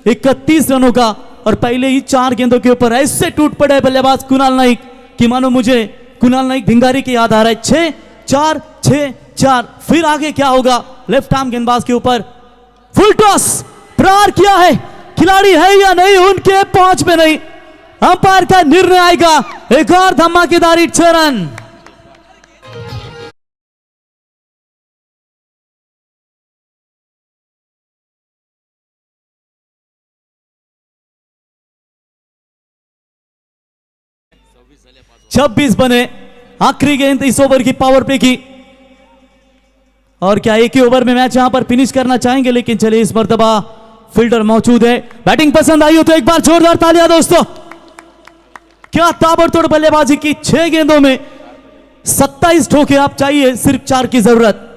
E: 31 रनों का. और पहले ही 4 गेंदों के ऊपर ऐसे टूट पड़े बल्लेबाज कुणाल नाइक कि मानो मुझे कुणाल नाइक भिंगारी की याद आ रहा है। 6-4 6-4। फिर आगे क्या होगा? लेफ्ट आर्म गेंदबाज के ऊपर फुल टॉस प्रहार किया है, खिलाड़ी है या नहीं उनके पहुंच में नहीं, अंपायर का निर्णय आएगा। एक और धमाकेदार 6 रन। छब्बीस बने, आखिरी गेंद इस ओवर की पावर प्ले की। और क्या एक ही ओवर में मैच यहां पर फिनिश करना चाहेंगे, लेकिन चलिए इस मर्तबा फील्डर मौजूद है। बैटिंग पसंद आई हो तो एक बार जोरदार तालियां दोस्तों। क्या ताबड़तोड़ बल्लेबाजी की, 6 गेंदों में 27 ठोके, आप चाहिए सिर्फ 4 की जरूरत।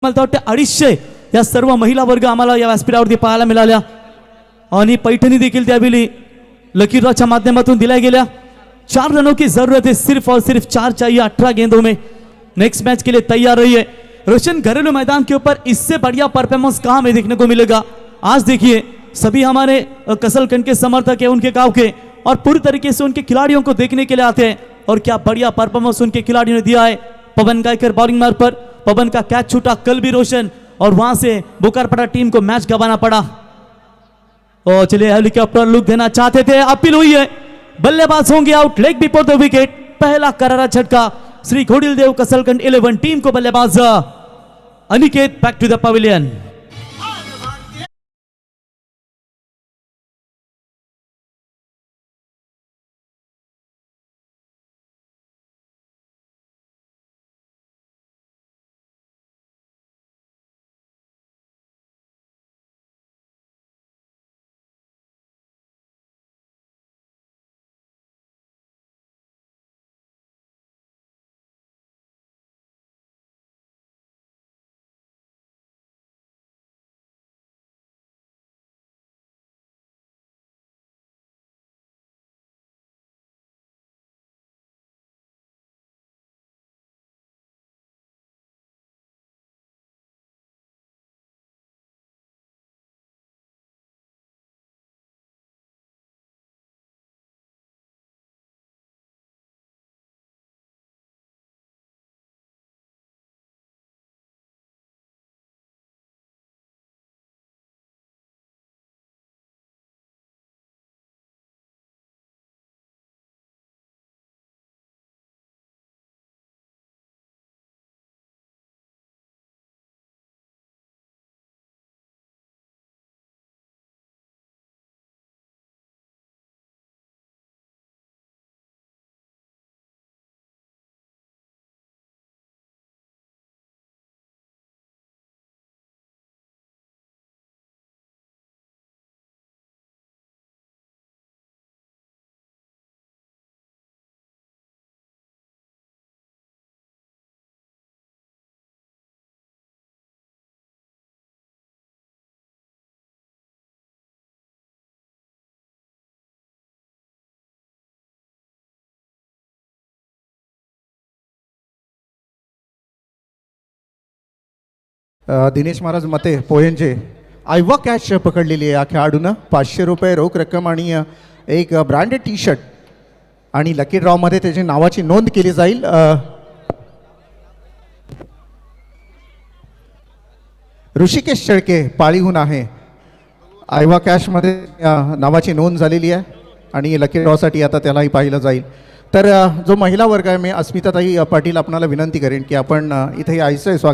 E: मला तर वाटतं 250 या सर्व महिला वर्ग आम्हाला या व्यासपीठावरती पाहायला मिळाल्या आणि पैठणी देखील त्यावेळी लकी ड्रॉच्या माध्यमातून दिल्या गेल्या। 4 रनों की जरूरत है, सिर्फ और सिर्फ 4 चाहिए 18 गेंदों में। नेक्स्ट मैच के लिए तैयार रहिए। रोशन घरेलू मैदान के ऊपर इससे बढ़िया परफॉर्मेंस कहां हमें देखने को मिलेगा। आज देखिए सभी हमारे कसलखंड के समर्थक है, उनके गांव के, और पूरी तरीके से उनके खिलाड़ियों को देखने के लिए आते हैं, और क्या बढ़िया परफॉर्मेंस उनके खिलाड़ियों ने दिया है। पवन गायकर बॉलिंग मार्ग पर, पवन का कैच छूटा कल भी रोशन, और वहां से बोकारपड़ा टीम को मैच गंवाना पड़ा। और चलिए हेलीकॉप्टर लुक देना चाहते थे, अपील हुई है, बल्लेबाज होंगे out, leg before the wicket. पहला करारा झटका श्री घोड़िल देव कसलखंड 11 टीम को। बल्लेबाज Aniket back to the pavilion.
F: Dinesh Maharaj मते पोहेंचे आयवा कॅच पकडलेली आहे या खेळाडूनं। 500 रुपये रोख रक्कम आणि एक ब्रँडेड टी शर्ट, आणि लकी ड्रॉमध्ये त्याची नावाची नोंद केली जाईल। ऋषिकेश शेळके पाळीहून आहे, आयवा कॅशमध्ये नावाची नोंद झालेली आहे आणि लकी ड्रॉसाठी आता त्यालाही पाहिलं जाईल। तर जो महिला वर्ग आहे, मी अस्मिताताई पाटील आपणाला विनंती करेन की आपण इथे यायचं आहे स्वागत